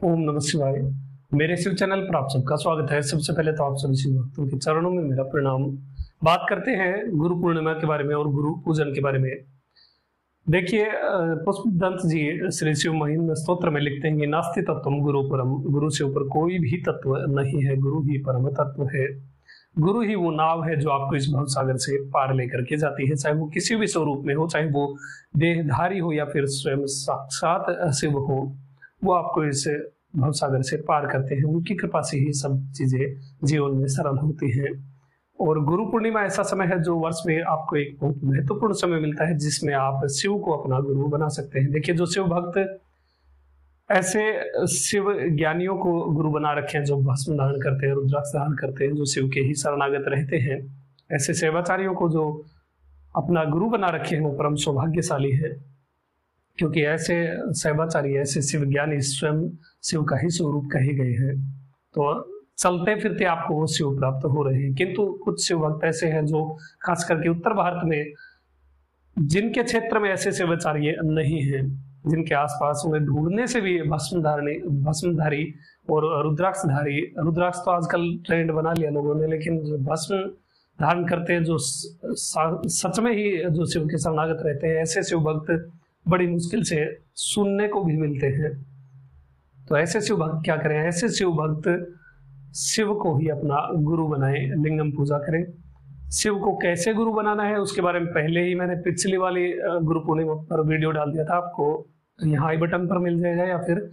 ओम नमः शिवाय। मेरे शिव चैनल पर आप सबका स्वागत है। सबसे पहले तो आप सभी शिव भक्तों के चरणों में मेरा प्रणाम। बात करते हैं गुरु पूर्णिमा के बारे में और गुरु पूजन के बारे में। देखिए, पुष्पदंत जी श्री शिव महिम स्तोत्र में लिखते हैं कि नास्ति तत्वम गुरु परम, गुरु से ऊपर कोई भी तत्व नहीं है, गुरु ही परम तत्व है। गुरु ही वो नाव है जो आपको इस भव सागर से पार लेकर के जाती है, चाहे वो किसी भी स्वरूप में हो, चाहे वो देहधारी हो या फिर स्वयं साक्षात शिव हो, वो आपको इस भव सागर से पार करते हैं। उनकी कृपा से ही सब चीजें जीवन में सरल होती हैं। और गुरु पूर्णिमा ऐसा समय है जो वर्ष में आपको एक बहुत महत्वपूर्ण समय मिलता है जिसमें आप शिव को अपना गुरु बना सकते हैं। देखिए, जो शिव भक्त ऐसे शिव ज्ञानियों को गुरु बना रखे हैं, जो भस्म धारण करते हैं, रुद्राक्ष धारण करते हैं, जो शिव के ही शरणागत रहते हैं, ऐसे सेवाचारियों को जो अपना गुरु बना रखे हैं, वो परम सौभाग्यशाली है, क्योंकि ऐसे सेवाचारी, ऐसे शिव ज्ञानी स्वयं शिव का ही स्वरूप कहे गए हैं। तो चलते फिरते आपको वो शिव प्राप्त हो रहे हैं। किंतु कुछ शिव भक्त ऐसे हैं जो खास करके उत्तर भारत में, जिनके क्षेत्र में ऐसे सेवाचार्य नहीं हैं, जिनके आसपास उन्हें ढूंढने से भी भस्मधारी और रुद्राक्षधारी, रुद्राक्ष तो आजकल ट्रेंड बना लिया लोगों ने, लेकिन जो भस्म धारण करते हैं, जो सच में ही जो शिव के शरणागत रहते हैं, ऐसे शिव भक्त बड़ी मुश्किल से सुनने को भी मिलते हैं। तो ऐसे शिव भक्त क्या करें? ऐसे शिव भक्त शिव को ही अपना गुरु बनाएं, लिंगम पूजा करें। शिव को कैसे गुरु बनाना है उसके बारे में पहले ही मैंने पिछली वाली गुरु पूर्णिमा पर वीडियो डाल दिया था। आपको यहाँ आई बटन पर मिल जाएगा या फिर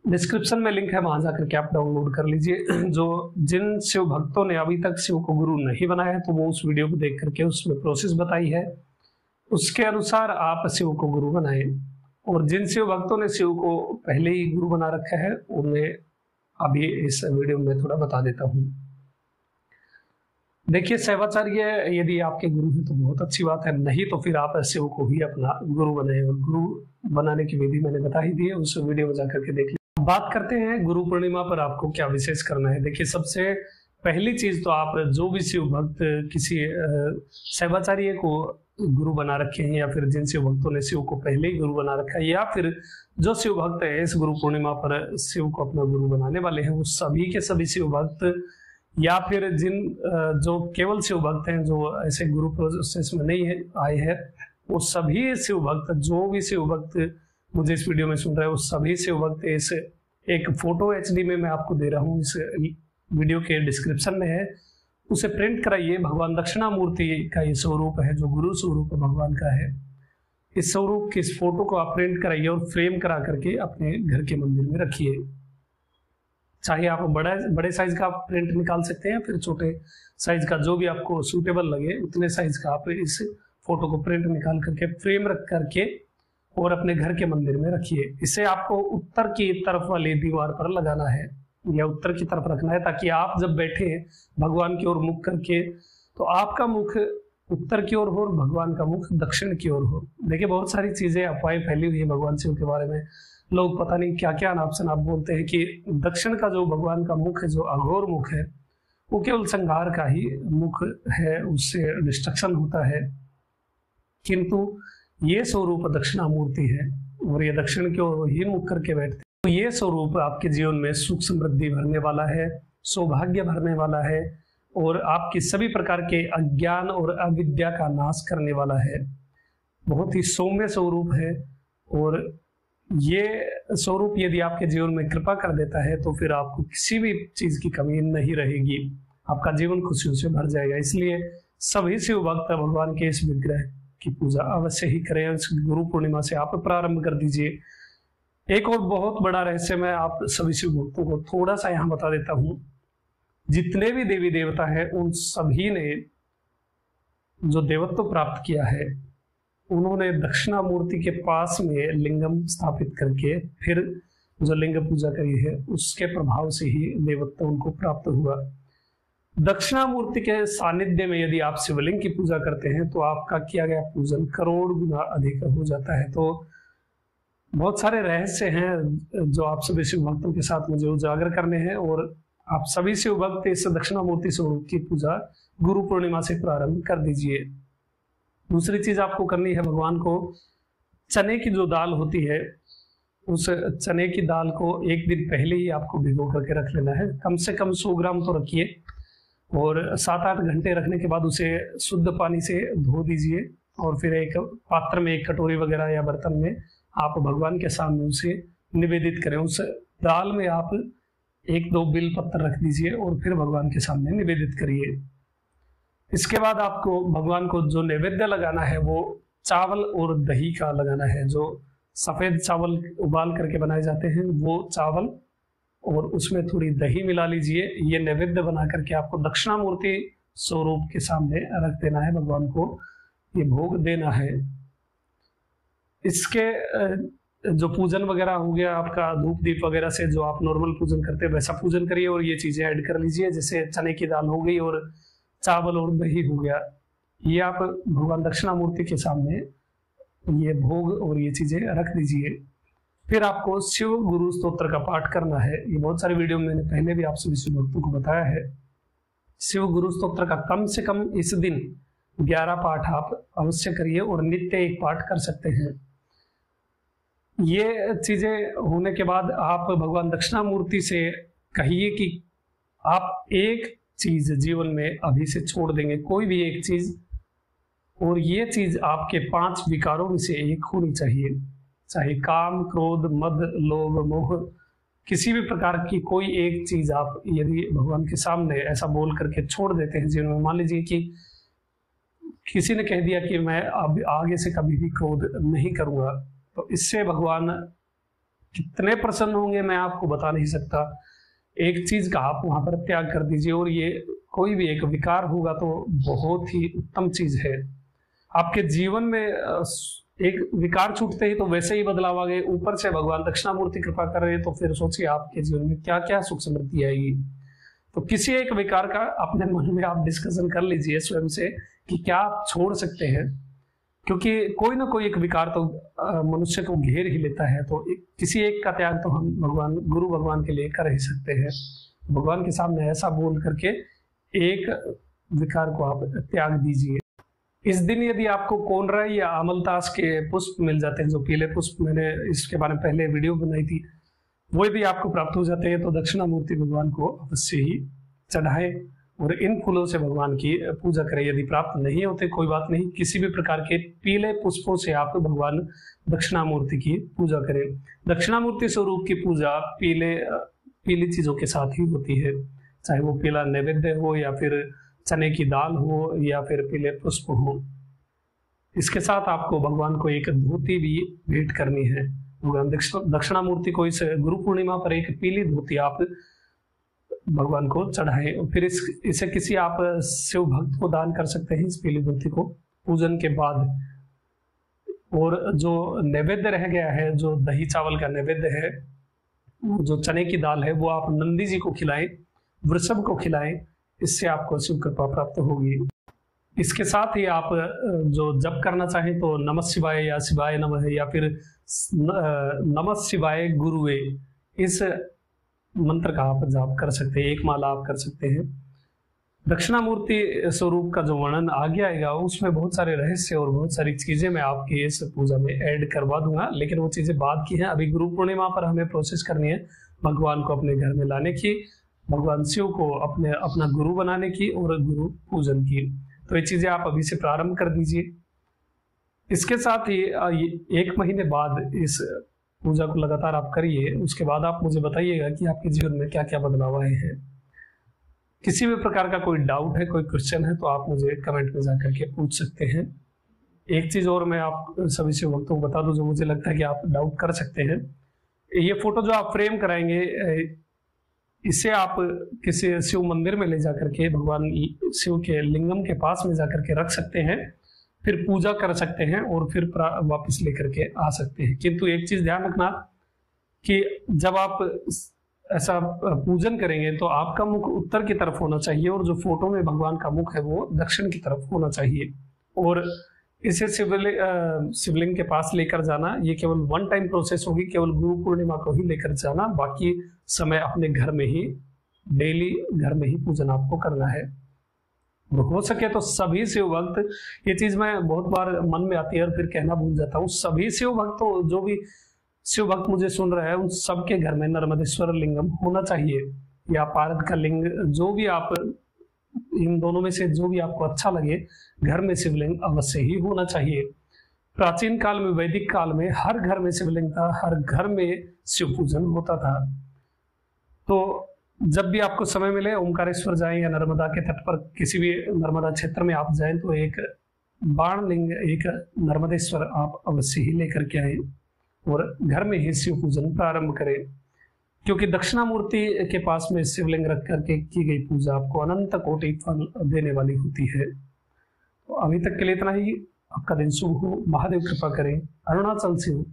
डिस्क्रिप्शन में लिंक है, वहां जाकर के आप डाउनलोड कर लीजिए। जो जिन शिव भक्तों ने अभी तक शिव को गुरु नहीं बनाया है, तो वो उस वीडियो को देख करके उसमें प्रोसेस बताई है, उसके अनुसार आप शिव को गुरु बनाएं। और जिन शिव भक्तों ने शिव को पहले ही गुरु बना रखा है, उन्हें अभी इस वीडियो में थोड़ा बता देता हूं। देखिए, सेवाचार्य यदि आपके गुरु हैं तो बहुत अच्छी बात है, नहीं तो फिर आप शिव को ही अपना गुरु बनाएं। और गुरु बनाने की विधि मैंने बता ही दी है, उस वीडियो में जाकर के देख लीजिए। बात करते हैं गुरु पूर्णिमा पर आपको क्या विशेष करना है। देखिए, सबसे पहली चीज तो आप जो भी शिव भक्त किसी सेवाचार्य को गुरु बना रखे हैं, या फिर जिन शिव भक्तों ने शिव को पहले ही गुरु बना रखा है, या फिर जो शिव भक्त है इस गुरु पूर्णिमा पर शिव को अपना गुरु बनाने वाले हैं, वो सभी के सभी शिव भक्त, या फिर जिन जो केवल शिव भक्त हैं जो ऐसे गुरु प्रोसेस में नहीं आए हैं, वो सभी शिव भक्त, जो भी शिव भक्त मुझे इस वीडियो में सुन रहे हैं, वो सभी शिव भक्त इस एक फोटो HD में मैं आपको दे रहा हूँ, इस वीडियो के डिस्क्रिप्शन में है, उसे प्रिंट कराइए। भगवान दक्षिणामूर्ति का ये स्वरूप है, जो गुरु स्वरूप भगवान का है। इस स्वरूप की इस फोटो को आप प्रिंट कराइए और फ्रेम करा करके अपने घर के मंदिर में रखिए। चाहे आप बड़े साइज का आप प्रिंट निकाल सकते हैं, फिर छोटे साइज का, जो भी आपको सूटेबल लगे उतने साइज का आप इस फोटो को प्रिंट निकाल करके फ्रेम रख करके और अपने घर के मंदिर में रखिए। इसे आपको उत्तर की तरफ वाली दीवार पर लगाना है या उत्तर की तरफ रखना है, ताकि आप जब बैठे भगवान की ओर मुख करके, तो आपका मुख उत्तर की ओर हो और भगवान का मुख दक्षिण की ओर हो। देखिए, बहुत सारी चीजें अफवाहें फैली हुई है भगवान शिव के बारे में। लोग पता नहीं क्या क्या नाप से नाप बोलते हैं कि दक्षिण का जो भगवान का मुख है, जो अघोर मुख है, वो केवल संहार का ही मुख है, उससे डिस्ट्रक्शन होता है। किंतु ये स्वरूप दक्षिणामूर्ति है और ये दक्षिण की ओर ही मुख करके बैठते हैं। तो ये स्वरूप आपके जीवन में सुख समृद्धि भरने वाला है, सौभाग्य भरने वाला है, और आपकी सभी प्रकार के अज्ञान और अविद्या का नाश करने वाला है। बहुत ही सौम्य स्वरूप है, और ये स्वरूप यदि आपके जीवन में कृपा कर देता है तो फिर आपको किसी भी चीज की कमी नहीं रहेगी, आपका जीवन खुशियों से भर जाएगा। इसलिए सभी शिव भक्त भगवान के इस विग्रह की पूजा अवश्य ही करें। इस गुरु पूर्णिमा से आप प्रारंभ कर दीजिए। एक और बहुत बड़ा रहस्य मैं आप सभी शिव भक्तों को थोड़ा सा यहाँ बता देता हूँ। जितने भी देवी देवता हैं, उन सभी ने जो देवत्व प्राप्त किया है, उन्होंने दक्षिणामूर्ति के पास में लिंगम स्थापित करके फिर जो लिंग पूजा करी है, उसके प्रभाव से ही देवत्व उनको प्राप्त हुआ। दक्षिणामूर्ति के सानिध्य में यदि आप शिवलिंग की पूजा करते हैं तो आपका किया गया पूजन करोड़ गुना अधिक हो जाता है। तो बहुत सारे रहस्य हैं जो आप सभी शिव भक्तों के साथ मुझे उजागर करने हैं, और आप सभी शिव भक्त इस दक्षिणामूर्ति स्वरूप की पूजा गुरु पूर्णिमा से प्रारंभ कर दीजिए। दूसरी चीज आपको करनी है, भगवान को चने की जो दाल होती है उस चने की दाल को एक दिन पहले ही आपको भिगो करके रख लेना है। कम से कम 100 ग्राम तो रखिए और 7-8 घंटे रखने के बाद उसे शुद्ध पानी से धो दीजिए और फिर एक पात्र में, एक कटोरी वगैरह या बर्तन में आप भगवान के सामने उसे निवेदित करें। उस दाल में आप 1-2 बिल पत्र रख दीजिए और फिर भगवान के सामने निवेदित करिए। इसके बाद आपको भगवान को जो नैवेद्य लगाना है वो चावल और दही का लगाना है। जो सफेद चावल उबाल करके बनाए जाते हैं वो चावल और उसमें थोड़ी दही मिला लीजिए। ये नैवेद्य बना करके आपको दक्षिणामूर्ति स्वरूप के सामने रख देना है, भगवान को ये भोग देना है। इसके जो पूजन वगैरह हो गया आपका, धूप दीप वगैरह से जो आप नॉर्मल पूजन करते हैं वैसा पूजन करिए और ये चीजें ऐड कर लीजिए। जैसे चने की दाल हो गई और चावल और दही हो गया, ये आप भगवान दक्षिणामूर्ति के सामने ये भोग और ये चीजें रख दीजिए। फिर आपको शिव गुरु स्तोत्र का पाठ करना है। ये बहुत सारे वीडियो में मैंने पहले भी आप सभी शिव भक्तों को बताया है। शिव गुरु स्तोत्र का कम से कम इस दिन 11 पाठ आप अवश्य करिए और नित्य 1 पाठ कर सकते हैं। ये चीजें होने के बाद आप भगवान दक्षिणामूर्ति से कहिए कि आप एक चीज जीवन में अभी से छोड़ देंगे, कोई भी एक चीज, और ये चीज आपके 5 विकारों में से एक होनी चाहिए। चाहे काम, क्रोध, मद, लोभ, मोह, किसी भी प्रकार की कोई एक चीज आप यदि भगवान के सामने ऐसा बोल करके छोड़ देते हैं जीवन में, मान लीजिए कि किसी ने कह दिया कि मैं अब आगे से कभी भी क्रोध नहीं करूंगा, तो इससे भगवान कितने प्रसन्न होंगे मैं आपको बता नहीं सकता। एक चीज का आप वहां पर त्याग कर दीजिए और ये कोई भी एक विकार होगा तो बहुत ही उत्तम चीज है। आपके जीवन में एक विकार छूटते ही तो वैसे ही बदलाव आ गए, ऊपर से भगवान दक्षिणामूर्ति कृपा कर रहे हैं, तो फिर सोचिए आपके जीवन में क्या क्या सुख समृद्धि आएगी। तो किसी एक विकार का अपने मन में आप डिस्कशन कर लीजिए स्वयं से कि क्या आप छोड़ सकते हैं, क्योंकि कोई ना कोई एक विकार तो मनुष्य को घेर ही लेता है। तो किसी एक का त्याग तो हम भगवान, गुरु भगवान के लिए कर ही सकते हैं। भगवान के सामने ऐसा बोल करके एक विकार को आप त्याग दीजिए। इस दिन यदि आपको कोनराई या अमलतास के पुष्प मिल जाते हैं, जो पीले पुष्प, मैंने इसके बारे में पहले वीडियो बनाई थी, वो यदि आपको प्राप्त हो जाते हैं तो दक्षिणामूर्ति भगवान को अवश्य ही चढ़ाए और इन फूलों से भगवान की पूजा करें। यदि प्राप्त नहीं होते कोई बात नहीं, किसी भी प्रकार के पीले पुष्पों से आप भगवान दक्षिणामूर्ति की पूजा करें। दक्षिणामूर्ति स्वरूप की पूजा पीली चीजों के साथ ही होती है, चाहे वो पीला नैवेद्य हो या फिर चने की दाल हो या फिर पीले पुष्प हो। इसके साथ आपको भगवान को एक धोती भी भेंट करनी है। भगवान दक्षिणामूर्ति को इस गुरु पूर्णिमा पर एक पीली धोती आप भगवान को चढ़ाएं और फिर इसे किसी आप शिव भक्त को दान कर सकते हैं, इस पीली धोती को पूजन के बाद। और जो नैवेद्य रह गया है, जो दही चावल का नैवेद्य है, जो चने की दाल है, वो आप नंदी जी को खिलाएं, वृषभ को खिलाएं, इससे आपको शिव कृपा प्राप्त होगी। इसके साथ ही आप जो जप करना चाहें तो नमः शिवाय या शिवाय नमः या फिर नमः शिवाय गुरुवे, इस मंत्र का आप जाप कर सकते हैं, 1 माला आप कर सकते हैं। दक्षिणामूर्ति स्वरूप का जो वर्णन आगे आएगा उसमें बहुत सारे रहस्य और बहुत सारी चीजें मैं आपकी इस पूजा में ऐड करवा दूंगा, लेकिन वो चीजें बाद की हैं। अभी गुरु पूर्णिमा पर हमें प्रोसेस करनी है भगवान को अपने घर में लाने की, भगवान शिव को अपना गुरु बनाने की और गुरु पूजन की। तो ये चीजें आप अभी से प्रारंभ कर दीजिए। इसके साथ ही 1 महीने बाद इस पूजा को लगातार आप करिए। उसके बाद आप मुझे बताइएगा कि आपके जीवन में क्या क्या बदलाव आए हैं। किसी भी प्रकार का कोई डाउट है, कोई क्वेश्चन है, तो आप मुझे कमेंट में जाकर के पूछ सकते हैं। एक चीज और मैं आप सभी शिव भक्तों को बता दूं जो मुझे लगता है कि आप डाउट कर सकते हैं। ये फोटो जो आप फ्रेम कराएंगे, इसे आप किसी शिव मंदिर में ले जाकर के भगवान शिव के लिंगम के पास में जाकर के रख सकते हैं, फिर पूजा कर सकते हैं और फिर वापस लेकर के आ सकते हैं। किंतु एक चीज ध्यान रखना कि जब आप ऐसा पूजन करेंगे तो आपका मुख उत्तर की तरफ होना चाहिए और जो फोटो में भगवान का मुख है वो दक्षिण की तरफ होना चाहिए। और इसे शिवलिंग के पास लेकर जाना ये केवल 1 टाइम प्रोसेस होगी, केवल गुरु पूर्णिमा को ही लेकर जाना, बाकी समय अपने घर में ही, डेली घर में ही पूजन आपको करना है। हो सके तो सभी शिव भक्त, ये चीज मैं बहुत बार मन में आती है और फिर कहना भूल जाता हूँ, सभी शिव भक्तों जो भी शिव भक्त मुझे सुन रहे हैं उन सबके घर में नर्मदेश्वर लिंगम होना चाहिए, या पारद का लिंग, जो भी आप इन दोनों में से जो भी आपको अच्छा लगे, घर में शिवलिंग अवश्य ही होना चाहिए। प्राचीन काल में, वैदिक काल में हर घर में शिवलिंग था, हर घर में शिव पूजन होता था। तो जब भी आपको समय मिले ओमकारेश्वर जाएं या नर्मदा के तट पर किसी भी नर्मदा क्षेत्र में आप जाएं तो एक बाण लिंग, एक नर्मदेश्वर आप अवश्य ही लेकर के आए और घर में ही शिव पूजन प्रारंभ करें, क्योंकि दक्षिणामूर्ति के पास में शिवलिंग रख करके की गई पूजा आपको अनंत कोटि फल देने वाली होती है। तो अभी तक के लिए इतना ही। आपका दिन शुभ हो, महादेव कृपा करें। अरुणाचल शिव।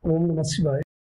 ओम नमः शिवाय।